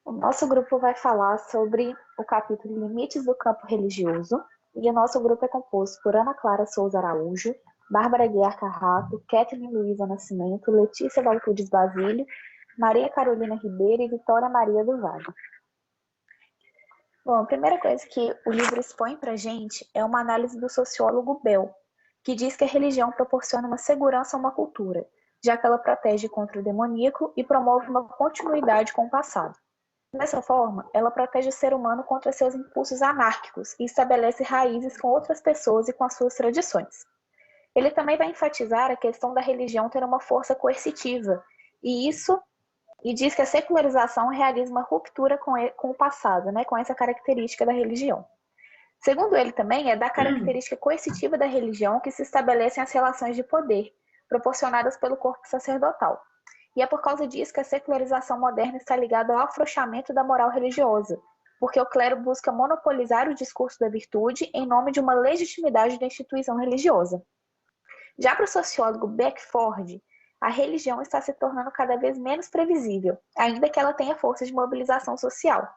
O nosso grupo vai falar sobre o capítulo Limites do Campo Religioso, e o nosso grupo é composto por Ana Clara Souza Araújo, Bárbara Guiar Carrato, Kathleen Luiza Nascimento, Letícia Valtudes Basílio, Maria Carolina Ribeiro e Vitória Maria do Vale. Bom, a primeira coisa que o livro expõe para a gente é uma análise do sociólogo Bell, que diz que a religião proporciona uma segurança a uma cultura, já que ela protege contra o demoníaco e promove uma continuidade com o passado. Dessa forma, ela protege o ser humano contra seus impulsos anárquicos e estabelece raízes com outras pessoas e com as suas tradições. Ele também vai enfatizar a questão da religião ter uma força coercitiva, e diz que a secularização realiza uma ruptura com o passado, com essa característica da religião. Segundo ele também, é da característica coercitiva da religião que se estabelecem as relações de poder, proporcionadas pelo corpo sacerdotal. E é por causa disso que a secularização moderna está ligada ao afrouxamento da moral religiosa, porque o clero busca monopolizar o discurso da virtude em nome de uma legitimidade da instituição religiosa. Já para o sociólogo Beckford, a religião está se tornando cada vez menos previsível, ainda que ela tenha força de mobilização social.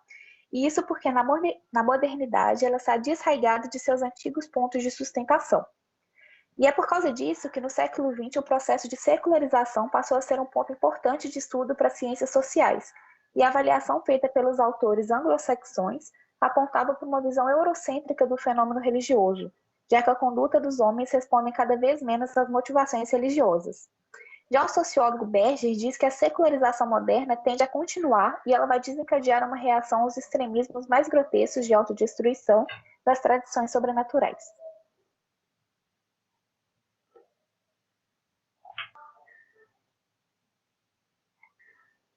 E isso porque na modernidade ela está desraigada de seus antigos pontos de sustentação. E é por causa disso que no século XX o processo de secularização passou a ser um ponto importante de estudo para as ciências sociais, e a avaliação feita pelos autores anglo-saxões apontava para uma visão eurocêntrica do fenômeno religioso, já que a conduta dos homens responde cada vez menos às motivações religiosas. Já o sociólogo Berger diz que a secularização moderna tende a continuar e ela vai desencadear uma reação aos extremismos mais grotescos de autodestruição das tradições sobrenaturais.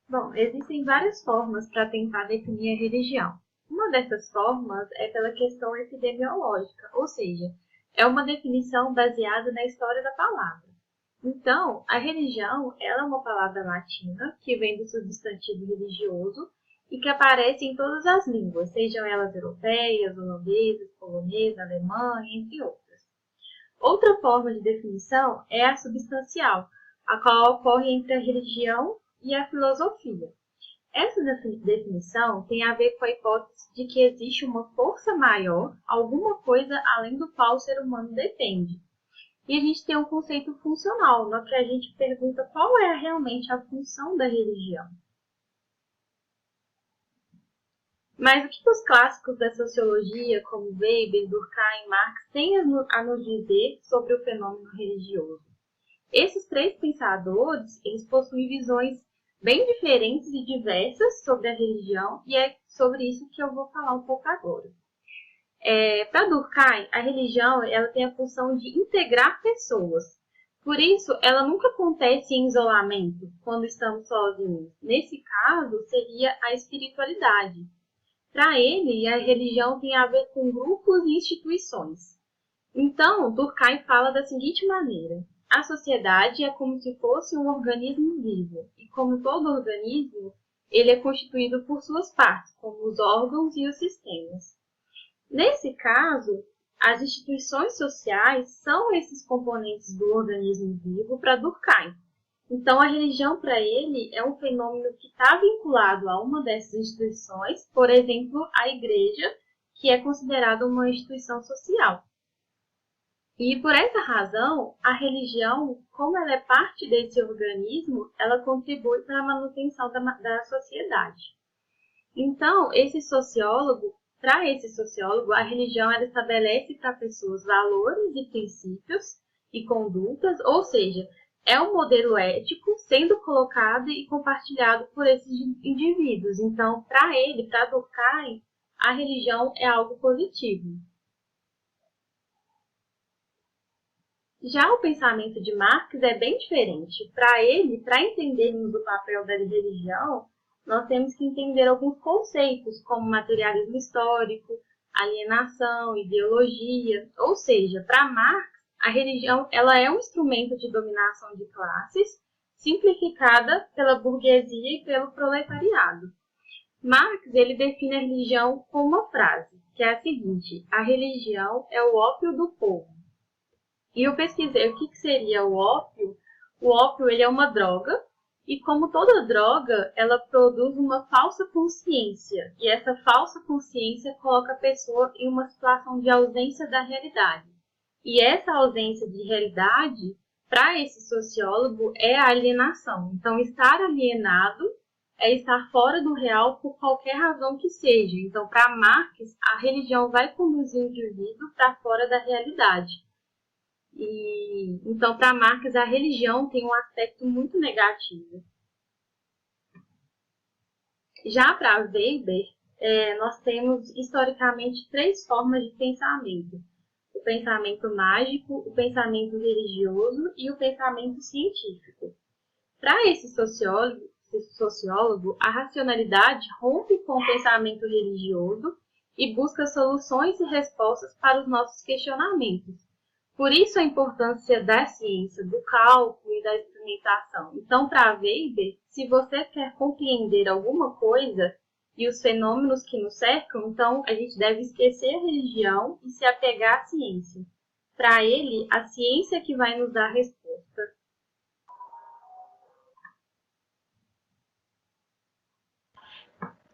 Bom, existem várias formas para tentar definir a religião. Uma dessas formas é pela questão epidemiológica, ou seja, é uma definição baseada na história da palavra. Então, a religião ela é uma palavra latina que vem do substantivo religioso e que aparece em todas as línguas, sejam elas europeias, holandesas, polonesa, alemã, entre outras. Outra forma de definição é a substancial, a qual ocorre entre a religião e a filosofia. Essa definição tem a ver com a hipótese de que existe uma força maior, alguma coisa além do qual o ser humano depende. E a gente tem um conceito funcional, no que a gente pergunta qual é realmente a função da religião. Mas o que os clássicos da sociologia, como Weber, Durkheim e Marx, têm a nos dizer sobre o fenômeno religioso? Esses três pensadores, eles possuem visões bem diferentes e diversas sobre a religião, e é sobre isso que eu vou falar um pouco agora. Para Durkheim, a religião ela tem a função de integrar pessoas. Por isso, ela nunca acontece em isolamento, quando estamos sozinhos. Nesse caso, seria a espiritualidade. Para ele, a religião tem a ver com grupos e instituições. Então, Durkheim fala da seguinte maneira: a sociedade é como se fosse um organismo vivo, e como todo organismo, ele é constituído por suas partes, como os órgãos e os sistemas. Nesse caso, as instituições sociais são esses componentes do organismo vivo para Durkheim. Então, a religião para ele é um fenômeno que está vinculado a uma dessas instituições, por exemplo, a igreja, que é considerada uma instituição social. E por essa razão, a religião, como ela é parte desse organismo, ela contribui para a manutenção da sociedade. Então, para esse sociólogo, a religião ela estabelece para pessoas valores e princípios e condutas, ou seja, é um modelo ético sendo colocado e compartilhado por esses indivíduos. Então, para ele, para Durkheim, a religião é algo positivo. Já o pensamento de Marx é bem diferente. Para ele, para entendermos o papel da religião, nós temos que entender alguns conceitos, como materialismo histórico, alienação, ideologia. Ou seja, para Marx, a religião ela é um instrumento de dominação de classes, simplificada pela burguesia e pelo proletariado. Marx ele define a religião com uma frase, que é a seguinte: a religião é o ópio do povo. E eu pesquisei o que seria o ópio. O ópio ele é uma droga E como toda droga, ela produz uma falsa consciência. E essa falsa consciência coloca a pessoa em uma situação de ausência da realidade. E essa ausência de realidade, para esse sociólogo, é a alienação. Então, estar alienado é estar fora do real por qualquer razão que seja. Então, para Marx, a religião vai conduzir o indivíduo para fora da realidade. E então, para Marx, a religião tem um aspecto muito negativo. Já para Weber, nós temos historicamente três formas de pensamento: o pensamento mágico, o pensamento religioso e o pensamento científico. Para esse sociólogo, a racionalidade rompe com o pensamento religioso e busca soluções e respostas para os nossos questionamentos. Por isso a importância da ciência, do cálculo e da experimentação. Então, para Weber, se você quer compreender alguma coisa e os fenômenos que nos cercam, então a gente deve esquecer a religião e se apegar à ciência. Para ele, a ciência é que vai nos dar a resposta.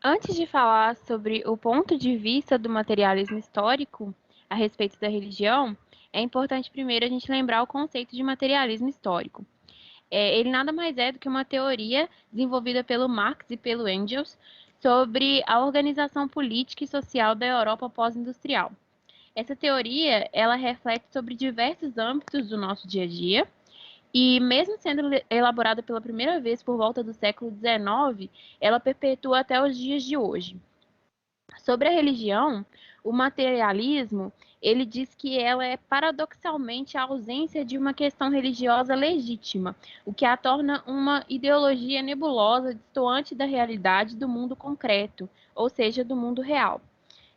Antes de falar sobre o ponto de vista do materialismo histórico a respeito da religião, é importante primeiro a gente lembrar o conceito de materialismo histórico. Ele nada mais é do que uma teoria desenvolvida pelo Marx e pelo Engels sobre a organização política e social da Europa pós-industrial. Essa teoria, ela reflete sobre diversos âmbitos do nosso dia a dia, e mesmo sendo elaborada pela primeira vez por volta do século XIX, ela perpetua até os dias de hoje. Sobre a religião, o materialismo, ele diz que ela é paradoxalmente a ausência de uma questão religiosa legítima, o que a torna uma ideologia nebulosa, distoante da realidade do mundo concreto, ou seja, do mundo real.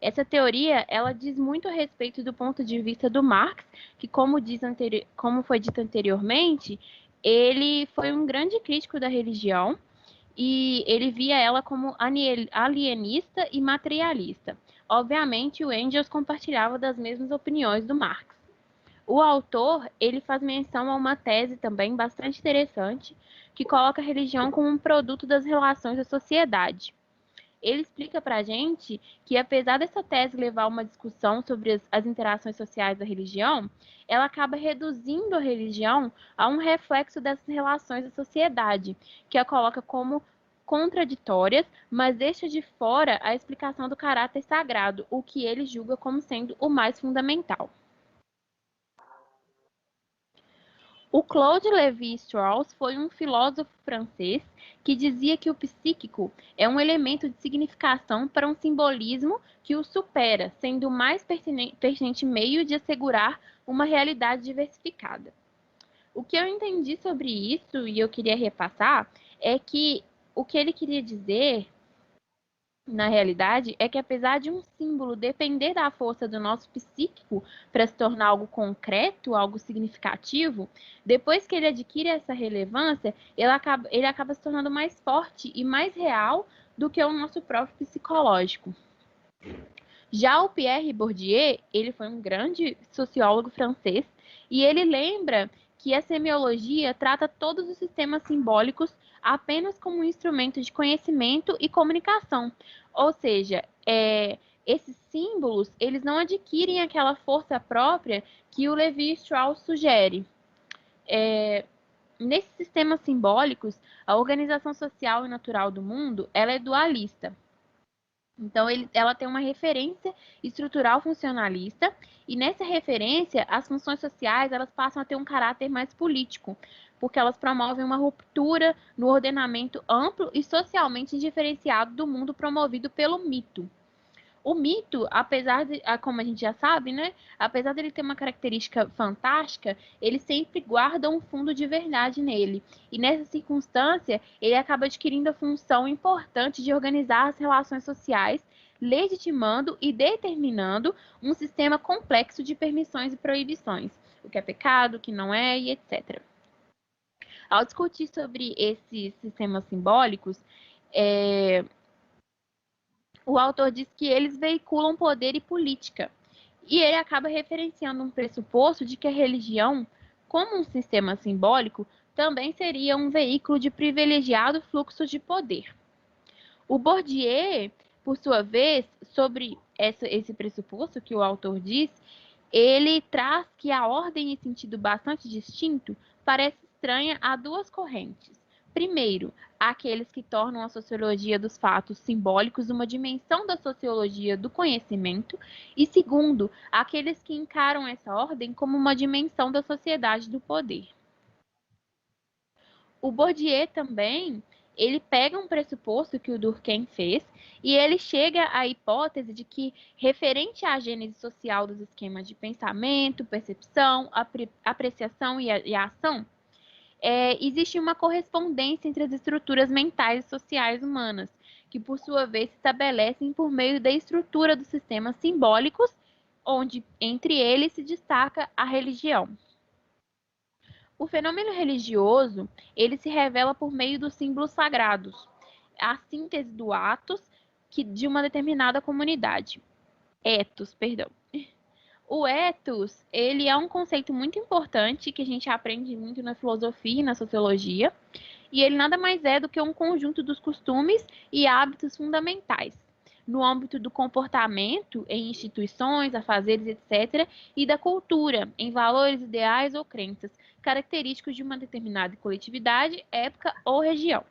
Essa teoria, ela diz muito a respeito do ponto de vista do Marx, que, como foi dito anteriormente, ele foi um grande crítico da religião e ele via ela como alienista e materialista. Obviamente, o Engels compartilhava das mesmas opiniões do Marx. O autor, ele faz menção a uma tese também bastante interessante, que coloca a religião como um produto das relações da sociedade. Ele explica para a gente que, apesar dessa tese levar a uma discussão sobre as interações sociais da religião, ela acaba reduzindo a religião a um reflexo dessas relações da sociedade, que a coloca como contraditórias, mas deixa de fora a explicação do caráter sagrado, o que ele julga como sendo o mais fundamental. O Claude Lévi-Strauss foi um filósofo francês que dizia que o psíquico é um elemento de significação para um simbolismo que o supera, sendo o mais pertinente meio de assegurar uma realidade diversificada. O que eu entendi sobre isso, e eu queria repassar, é que o que ele queria dizer, na realidade, é que apesar de um símbolo depender da força do nosso psíquico para se tornar algo concreto, algo significativo, depois que ele adquire essa relevância, ele acaba se tornando mais forte e mais real do que o nosso próprio psicológico. Já o Pierre Bourdieu, ele foi um grande sociólogo francês, e ele lembra que a semiologia trata todos os sistemas simbólicos apenas como um instrumento de conhecimento e comunicação. Ou seja, esses símbolos, eles não adquirem aquela força própria que o Lévi-Strauss sugere. Nesses sistemas simbólicos, a organização social e natural do mundo, ela é dualista. Então, ela tem uma referência estrutural funcionalista, e nessa referência, as funções sociais elas passam a ter um caráter mais político, porque elas promovem uma ruptura no ordenamento amplo e socialmente diferenciado do mundo promovido pelo mito. O mito, apesar de, como a gente já sabe, né, apesar dele ter uma característica fantástica, ele sempre guarda um fundo de verdade nele. E nessa circunstância, ele acaba adquirindo a função importante de organizar as relações sociais, legitimando e determinando um sistema complexo de permissões e proibições, o que é pecado, o que não é, e etc. Ao discutir sobre esses sistemas simbólicos, o autor diz que eles veiculam poder e política. E ele acaba referenciando um pressuposto de que a religião, como um sistema simbólico, também seria um veículo de privilegiado fluxo de poder. O Bourdieu, por sua vez, sobre esse pressuposto que o autor diz, ele traz que a ordem em sentido bastante distinto parece estranha a duas correntes. Primeiro, aqueles que tornam a sociologia dos fatos simbólicos uma dimensão da sociologia do conhecimento, e segundo, aqueles que encaram essa ordem como uma dimensão da sociedade do poder. O Bourdieu também, ele pega um pressuposto que o Durkheim fez e ele chega à hipótese de que, referente à gênese social dos esquemas de pensamento, percepção, apreciação e ação, existe uma correspondência entre as estruturas mentais e sociais humanas, que por sua vez se estabelecem por meio da estrutura dos sistemas simbólicos, onde entre eles se destaca a religião. O fenômeno religioso, ele se revela por meio dos símbolos sagrados, a síntese do atos de uma determinada comunidade. Ethos, perdão. O ethos, ele é um conceito muito importante que a gente aprende muito na filosofia e na sociologia, e ele nada mais é do que um conjunto dos costumes e hábitos fundamentais, no âmbito do comportamento, em instituições, afazeres, etc., e da cultura, em valores, ideais ou crenças, característicos de uma determinada coletividade, época ou região.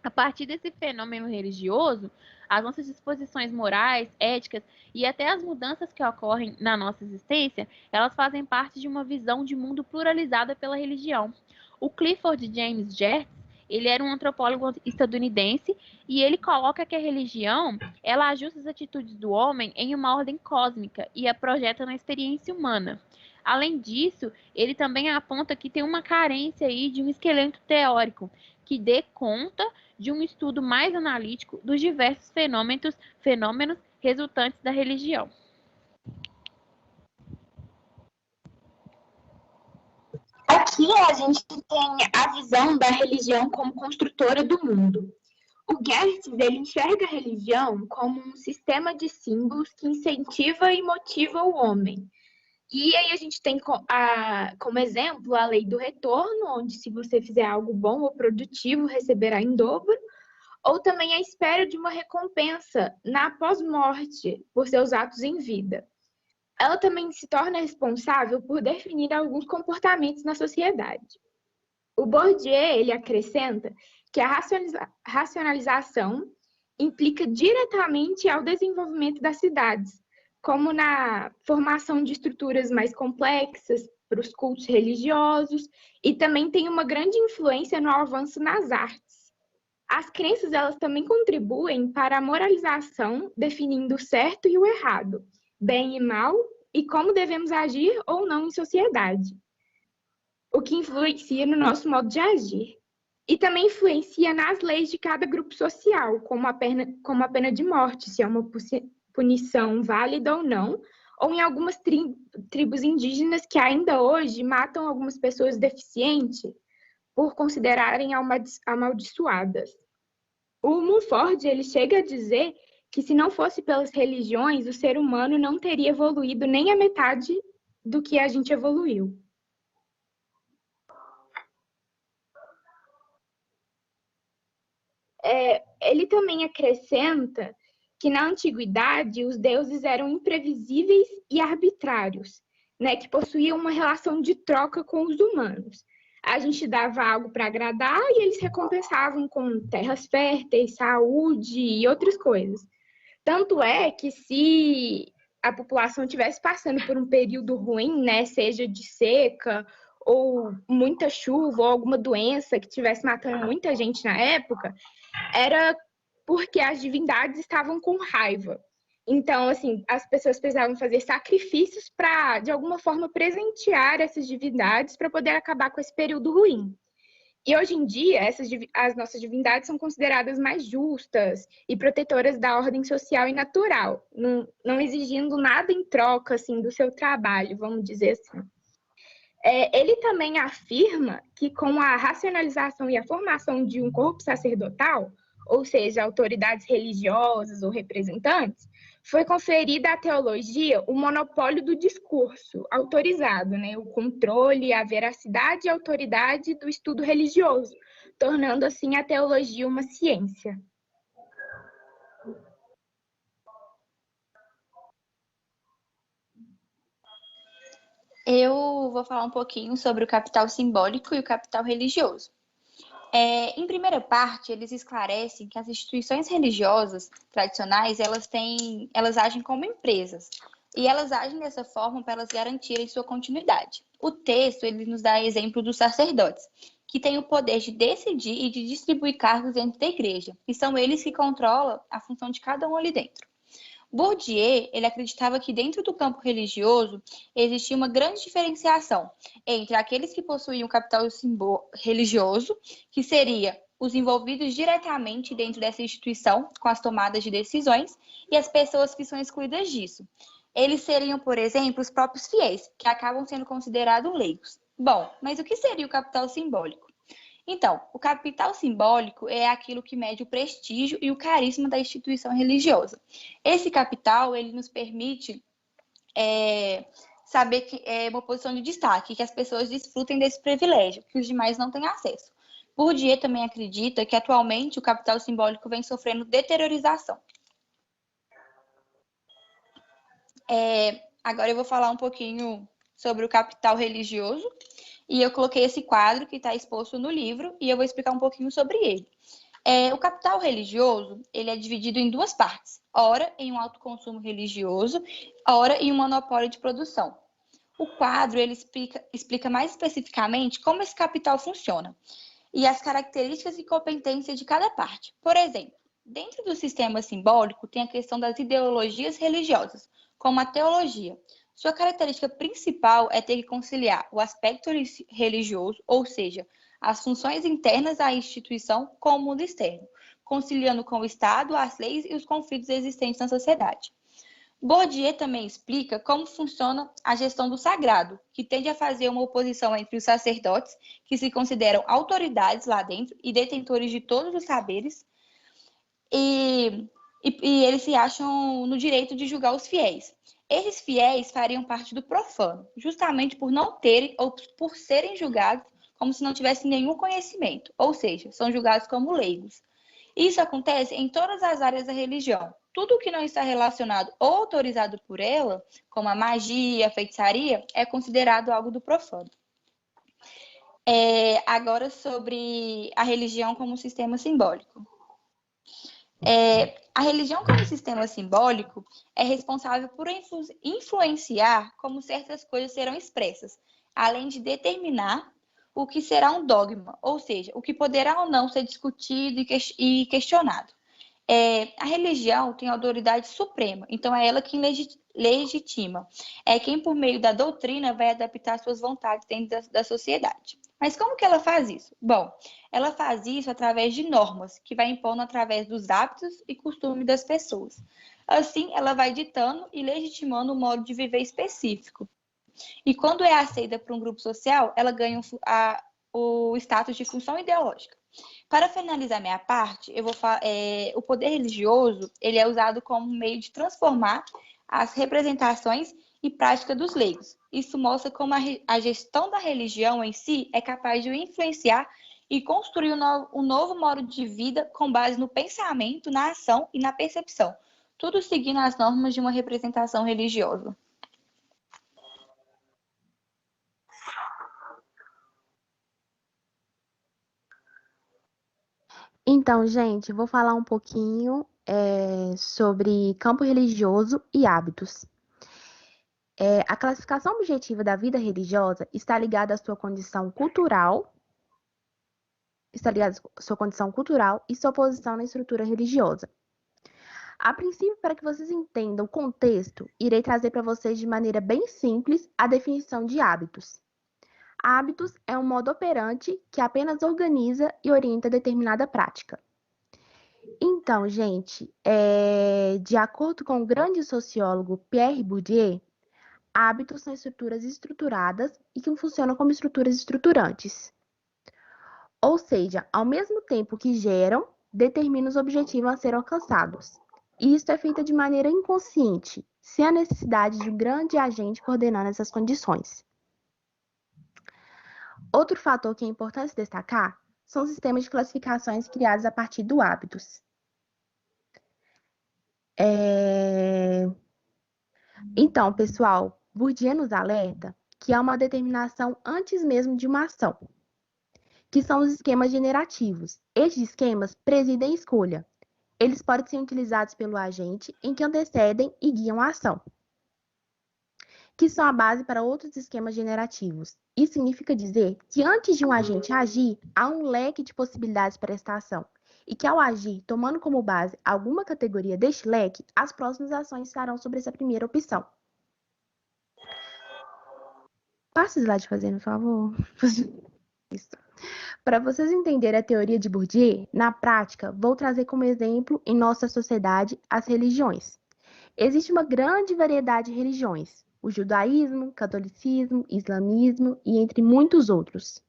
A partir desse fenômeno religioso, as nossas disposições morais, éticas e até as mudanças que ocorrem na nossa existência, elas fazem parte de uma visão de mundo pluralizada pela religião. O Clifford James Gertz, ele era um antropólogo estadunidense e ele coloca que a religião, ela ajusta as atitudes do homem em uma ordem cósmica e a projeta na experiência humana. Além disso, ele também aponta que tem uma carência aí de um esqueleto teórico que dê conta de um estudo mais analítico dos diversos fenômenos resultantes da religião. Aqui a gente tem a visão da religião como construtora do mundo. O Gertz, ele enxerga a religião como um sistema de símbolos que incentiva e motiva o homem. E aí a gente tem como exemplo a lei do retorno, onde se você fizer algo bom ou produtivo, receberá em dobro, ou também a espera de uma recompensa na pós-morte por seus atos em vida. Ela também se torna responsável por definir alguns comportamentos na sociedade. O Bourdieu, ele acrescenta que a racionalização implica diretamente ao desenvolvimento das cidades, como na formação de estruturas mais complexas para os cultos religiosos, e também tem uma grande influência no avanço nas artes. As crenças, elas também contribuem para a moralização, definindo o certo e o errado, bem e mal, e como devemos agir ou não em sociedade, o que influencia no nosso modo de agir. E também influencia nas leis de cada grupo social, como a pena de morte, se é uma punição válida ou em algumas tribos indígenas que ainda hoje matam algumas pessoas deficientes por considerarem amaldiçoadas. O Mumford, ele chega a dizer que se não fosse pelas religiões, o ser humano não teria evoluído nem a metade do que a gente evoluiu. Ele também acrescenta que na antiguidade os deuses eram imprevisíveis e arbitrários, né, que possuíam uma relação de troca com os humanos. A gente dava algo para agradar e eles recompensavam com terras férteis, saúde e outras coisas. Tanto é que se a população estivesse passando por um período ruim, né, seja de seca ou muita chuva ou alguma doença que estivesse matando muita gente na época, era porque as divindades estavam com raiva. Então, assim, as pessoas precisavam fazer sacrifícios para, de alguma forma, presentear essas divindades para poder acabar com esse período ruim. E hoje em dia, as nossas divindades são consideradas mais justas e protetoras da ordem social e natural, não exigindo nada em troca, assim, do seu trabalho, vamos dizer assim. Ele também afirma que com a racionalização e a formação de um corpo sacerdotal, ou seja, autoridades religiosas ou representantes, foi conferida à teologia o monopólio do discurso autorizado, né? O controle, a veracidade e a autoridade do estudo religioso, tornando assim a teologia uma ciência. Eu vou falar um pouquinho sobre o capital simbólico e o capital religioso. Em primeira parte, eles esclarecem que as instituições religiosas tradicionais, elas agem como empresas, e elas agem dessa forma para elas garantirem sua continuidade. O texto, ele nos dá exemplo dos sacerdotes, que têm o poder de decidir e de distribuir cargos dentro da igreja, e são eles que controlam a função de cada um ali dentro. Bourdieu, ele acreditava que dentro do campo religioso existia uma grande diferenciação entre aqueles que possuíam capital religioso, que seria os envolvidos diretamente dentro dessa instituição com as tomadas de decisões, e as pessoas que são excluídas disso. Eles seriam, por exemplo, os próprios fiéis, que acabam sendo considerados leigos. Bom, mas o que seria o capital simbólico? Então, o capital simbólico é aquilo que mede o prestígio e o carisma da instituição religiosa. Esse capital, ele nos permite saber que é uma posição de destaque, que as pessoas desfrutem desse privilégio, que os demais não têm acesso. Bourdieu também acredita que atualmente o capital simbólico vem sofrendo deteriorização. Agora eu vou falar um pouquinho sobre o capital religioso. E eu coloquei esse quadro que está exposto no livro e eu vou explicar um pouquinho sobre ele. O capital religioso, ele é dividido em duas partes. Ora em um autoconsumo religioso, ora em um monopólio de produção. O quadro, ele explica mais especificamente como esse capital funciona e as características e competências de cada parte. Por exemplo, dentro do sistema simbólico tem a questão das ideologias religiosas, como a teologia. Sua característica principal é ter que conciliar o aspecto religioso, ou seja, as funções internas à instituição com o mundo externo, conciliando com o Estado, as leis e os conflitos existentes na sociedade. Bourdieu também explica como funciona a gestão do sagrado, que tende a fazer uma oposição entre os sacerdotes, que se consideram autoridades lá dentro e detentores de todos os saberes, e eles se acham no direito de julgar os fiéis. Esses fiéis fariam parte do profano, justamente por não terem ou por serem julgados como se não tivessem nenhum conhecimento, ou seja, são julgados como leigos. Isso acontece em todas as áreas da religião. Tudo que não está relacionado ou autorizado por ela, como a magia, a feitiçaria, é considerado algo do profano. Agora sobre a religião como sistema simbólico. A religião como sistema simbólico é responsável por influenciar como certas coisas serão expressas, além de determinar o que será um dogma, ou seja, o que poderá ou não ser discutido e questionado. A religião tem autoridade suprema, então é ela quem legitima. É quem, por meio da doutrina, vai adaptar suas vontades dentro da sociedade. Mas como que ela faz isso? Bom, ela faz isso através de normas, que vai impondo através dos hábitos e costumes das pessoas. Assim, ela vai ditando e legitimando um modo de viver específico. E quando é aceita por um grupo social, ela ganha o status de função ideológica. Para finalizar minha parte, eu vou falar, o poder religioso ele é usado como meio de transformar as representações e prática dos leigos. Isso mostra como a gestão da religião em si é capaz de influenciar e construir um novo modo de vida com base no pensamento, na ação e na percepção, tudo seguindo as normas de uma representação religiosa. Então, gente, vou falar um pouquinho sobre campo religioso e hábitos. A classificação objetiva da vida religiosa está ligada à sua condição cultural, e sua posição na estrutura religiosa. A princípio, para que vocês entendam o contexto, irei trazer para vocês de maneira bem simples a definição de hábitos. Hábitos é um modo operante que apenas organiza e orienta determinada prática. Então, gente, de acordo com o grande sociólogo Pierre Bourdieu, hábitos são estruturas estruturadas e que funcionam como estruturas estruturantes. Ou seja, ao mesmo tempo que geram, determinam os objetivos a serem alcançados. E isso é feito de maneira inconsciente, sem a necessidade de um grande agente coordenando essas condições. Outro fator que é importante destacar são os sistemas de classificações criados a partir do hábitos. Então, pessoal, Bourdieu nos alerta que há uma determinação antes mesmo de uma ação, que são os esquemas generativos. Estes esquemas presidem a escolha. Eles podem ser utilizados pelo agente em que antecedem e guiam a ação, que são a base para outros esquemas generativos. Isso significa dizer que antes de um agente agir, há um leque de possibilidades para esta ação, e que ao agir, tomando como base alguma categoria deste leque, as próximas ações estarão sobre essa primeira opção. Passa o slide fazendo, por favor. Isso. Para vocês entenderem a teoria de Bourdieu, na prática, vou trazer como exemplo em nossa sociedade as religiões. Existe uma grande variedade de religiões, o judaísmo, catolicismo, islamismo e entre muitos outros.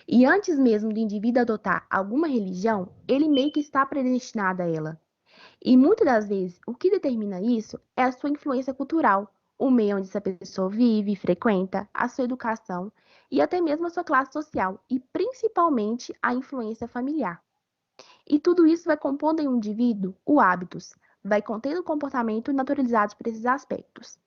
E antes mesmo do indivíduo adotar alguma religião, ele meio que está predestinado a ela. E muitas das vezes, o que determina isso é a sua influência cultural, o meio onde essa pessoa vive e frequenta, a sua educação e até mesmo a sua classe social, e principalmente a influência familiar. E tudo isso vai compondo em um indivíduo o hábitos, vai contendo comportamento naturalizados por esses aspectos.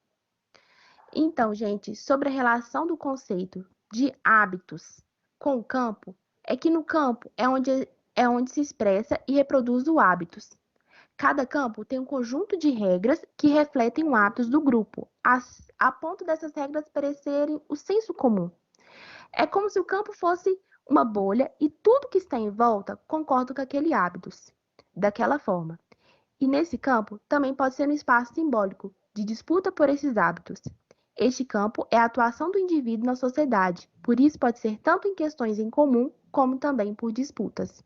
Então, gente, sobre a relação do conceito de hábitos com o campo, é que no campo é onde se expressa e reproduz os hábitos. Cada campo tem um conjunto de regras que refletem os hábitos do grupo, a ponto dessas regras parecerem o senso comum. É como se o campo fosse uma bolha e tudo que está em volta concorda com aquele hábitos, daquela forma. E nesse campo também pode ser um espaço simbólico de disputa por esses hábitos. Este campo é a atuação do indivíduo na sociedade, por isso pode ser tanto em questões em comum, como também por disputas.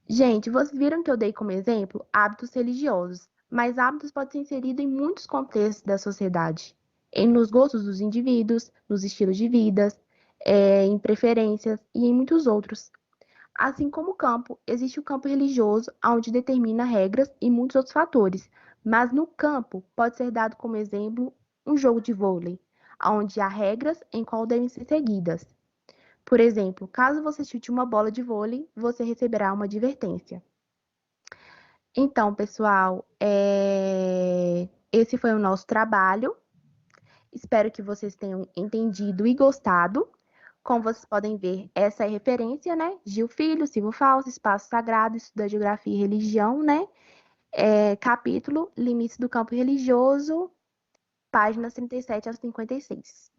Gente, vocês viram que eu dei como exemplo hábitos religiosos, mas hábitos podem ser inseridos em muitos contextos da sociedade, nos gostos dos indivíduos, nos estilos de vida, em preferências e em muitos outros. Assim como o campo, existe o campo religioso, onde determina regras e muitos outros fatores, mas no campo pode ser dado como exemplo um jogo de vôlei, onde há regras em qual devem ser seguidas. Por exemplo, caso você chute uma bola de vôlei, você receberá uma advertência. Então, pessoal, esse foi o nosso trabalho. Espero que vocês tenham entendido e gostado. Como vocês podem ver, essa é a referência, né? Gil Filho, Silvio Fausto, Espaço Sagrado, Estudo da Geografia e Religião, né? Capítulo Limites do Campo Religioso, páginas 37 a 56.